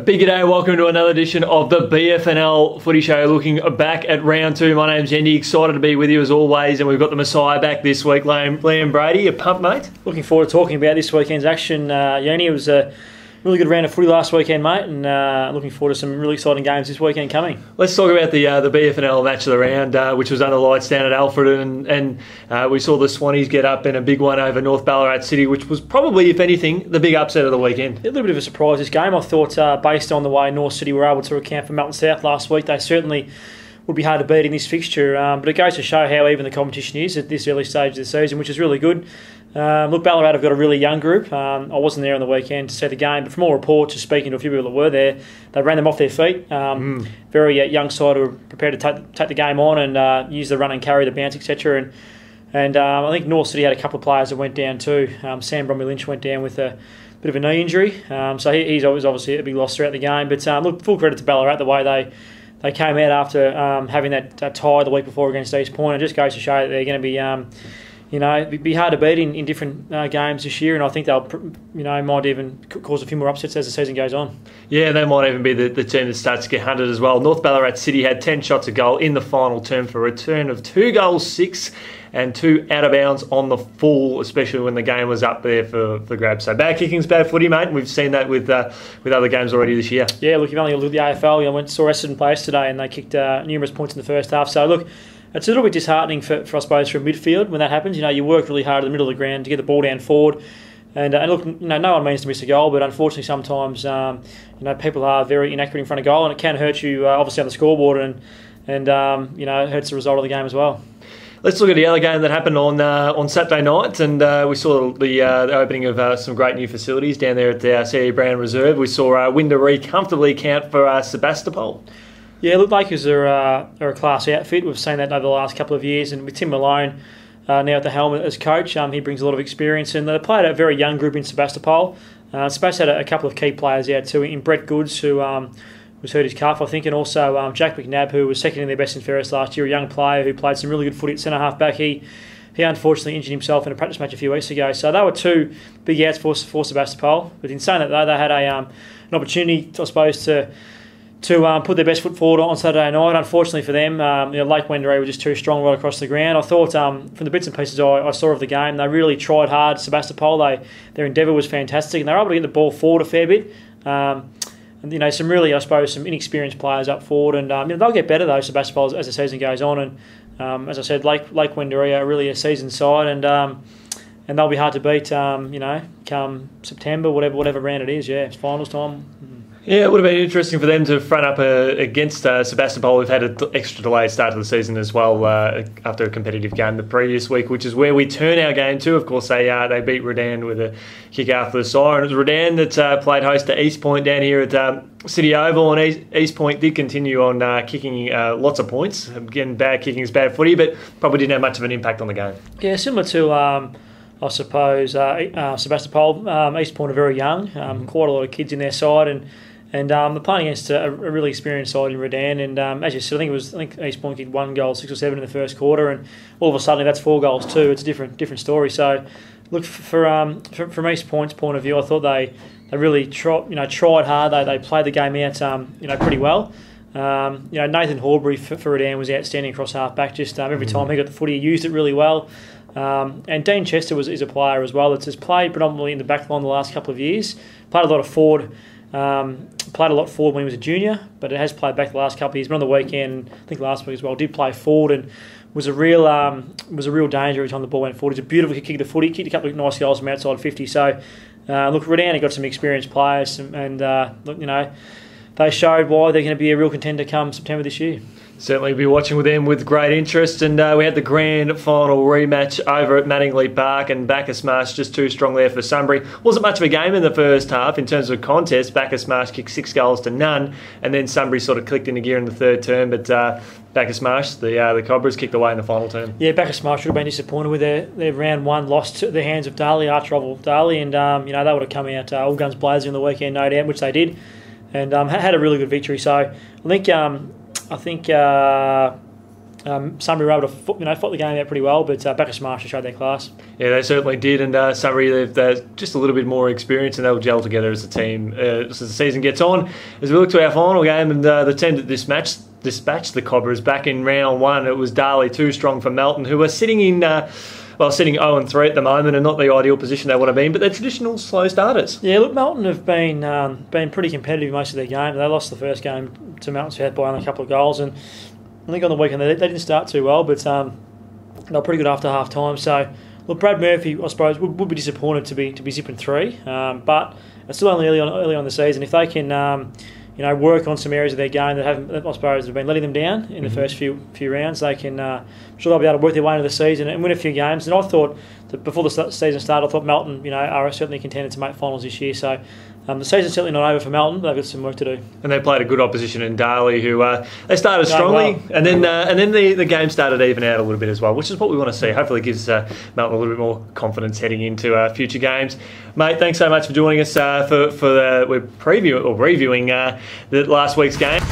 Big day, welcome to another edition of the BFNL Footy Show, looking back at round two. My name's Yeendy, excited to be with you as always, and we've got the Messiah back this week, Liam Brady. You pumped, mate? Looking forward to talking about this weekend's action, Yeendy. It was a really good round of footy last weekend, mate, and looking forward to some really exciting games this weekend coming. Let's talk about the BFNL match of the round, which was under lights down at Alfred, and we saw the Swannies get up in a big one over North Ballarat City, which was probably, if anything, the big upset of the weekend. A little bit of a surprise, this game. I thought, based on the way North City were able to recount for Melton South last week, they certainly would be hard to beat in this fixture, but it goes to show how even the competition is at this early stage of the season, which is really good. Look, Ballarat have got a really young group. I wasn't there on the weekend to see the game, but from all reports, just speaking to a few people that were there, they ran them off their feet. Very young side who were prepared to take the game on and use the run and carry, the bounce, etc. And I think North City had a couple of players that went down too. Sam Bromley Lynch went down with a bit of a knee injury, so he's obviously a big loss throughout the game. But look, full credit to Ballarat, the way they came out after having that tie the week before against East Point. It just goes to show that they're going to be be hard to beat in different games this year, and I think they'll, might even cause a few more upsets as the season goes on. Yeah, they might even be the team that starts to get hunted as well. North Ballarat City had 10 shots a goal in the final term for a return of 2 goals, 6 and 2 out of bounds on the full, especially when the game was up there for grabs. So bad kicking's bad footy, mate. We've seen that with other games already this year. Yeah, look, you've only looked at the AFL. Saw Essendon play yesterday, and they kicked numerous points in the first half. So look, it's a little bit disheartening for I suppose, from midfield when that happens. You work really hard in the middle of the ground to get the ball down forward. And look, no one means to miss a goal, but unfortunately sometimes, people are very inaccurate in front of goal, and it can hurt you, obviously, on the scoreboard, and it hurts the result of the game as well. Let's look at the other game that happened on Saturday night, and we saw the opening of some great new facilities down there at the C.E. Brown Reserve. We saw Windaree comfortably count for Sebastopol. Yeah, look, Lakers are a class outfit. We've seen that over the last couple of years, and with Tim Malone now at the helm as coach, he brings a lot of experience, and they played a very young group in Sebastopol. Sebast had a couple of key players out too, in Brett Goods, who was hurt his calf, I think, and also Jack McNabb, who was second in their best and fairest last year, a young player who played some really good footy at centre half back. He unfortunately injured himself in a practice match a few weeks ago, so they were two big outs for Sebastopol. But in saying that, though, they had an opportunity, I suppose, to put their best foot forward on Saturday night. Unfortunately for them, Lake Windaree were just too strong right across the ground. I thought, from the bits and pieces I saw of the game, they really tried hard. Sebastopol, their endeavour was fantastic, and they were able to get the ball forward a fair bit. Some really, I suppose, some inexperienced players up forward, and they'll get better though, Sebastopol, as the season goes on. And as I said, Lake Windaree are really a seasoned side, and they'll be hard to beat. Come September, whatever round it is. Yeah, it's finals time. Yeah, it would have been interesting for them to front up against Sebastopol. We've had an extra delayed start to the season as well after a competitive game the previous week, which is where we turn our game to. Of course, they beat Redan with a kick after the siren. It was Redan that played host to East Point down here at City Oval, and East Point did continue on kicking lots of points. Again, bad kicking is bad footy, but probably didn't have much of an impact on the game. Yeah, similar to I suppose Sebastopol. East Point are very young, quite a lot of kids in their side, and they're playing against a really experienced side in Redan, and as you said, I think East Point kicked 1 goal, 6 or 7 in the first quarter, and all of a sudden that's 4 goals too. It's a different story. So, look, from East Point's point of view, I thought they really tried hard. They played the game out pretty well. Nathan Horbury for Redan was outstanding across half back. Just every time he got the footy, he used it really well. And Dean Chester is a player as well that's just played predominantly in the back line the last couple of years. Played a lot of forward. Played a lot forward when he was a junior, but it has played back the last couple of years. But on the weekend, I think last week as well, did play forward and was a real danger every time the ball went forward. He's a beautiful kick of the footy, kicked a couple of nice goals from outside 50. So, Redan got some experienced players, and they showed why they're going to be a real contender come September this year. Certainly be watching with them with great interest, and we had the grand final rematch over at Mattingly Park, and Bacchus Marsh just too strong there for Sunbury. Wasn't much of a game in the first half in terms of contest. Bacchus Marsh kicked 6 goals to none, and then Sunbury sort of clicked into gear in the third term, but Bacchus Marsh, the Cobras, kicked away in the final term. Yeah, Bacchus Marsh should have been disappointed with their round 1 loss to the hands of Darley, arch-rival Darley, and they would have come out all guns blazing on the weekend, no doubt, which they did, and had a really good victory. So I think Sunbury were able to fought the game out pretty well, but Bacchus Marshall showed their class. Yeah, they certainly did, and Sunbury, they're just a little bit more experienced, and they'll gel together as a team as the season gets on. As we look to our final game, and the team that dispatched the Cobras back in round one, it was Darley, too strong for Melton, who are sitting in... sitting 0-3 at the moment, and not the ideal position they want to be in, but they're traditional slow starters. Yeah, look, Melton have been pretty competitive most of their game. They lost the first game to Melton South by only a couple of goals, and I think on the weekend they didn't start too well, but they were pretty good after half time. So, look, Brad Murphy, I suppose, would be disappointed to be zipping 3, but it's still only early on the season. If they can work on some areas of their game that have been letting them down in the first few rounds, they can. I'm sure they'll be able to work their way into the season and win a few games. And I thought that before the season started, I thought Melton, are certainly contended to make finals this year. So the season's certainly not over for Melton. They've got some work to do. And they played a good opposition in Darley, who they started strongly, well. and then the game started even out a little bit as well, which is what we want to see. Hopefully, it gives Melton a little bit more confidence heading into future games. Mate, thanks so much for joining us we're reviewing the last week's game.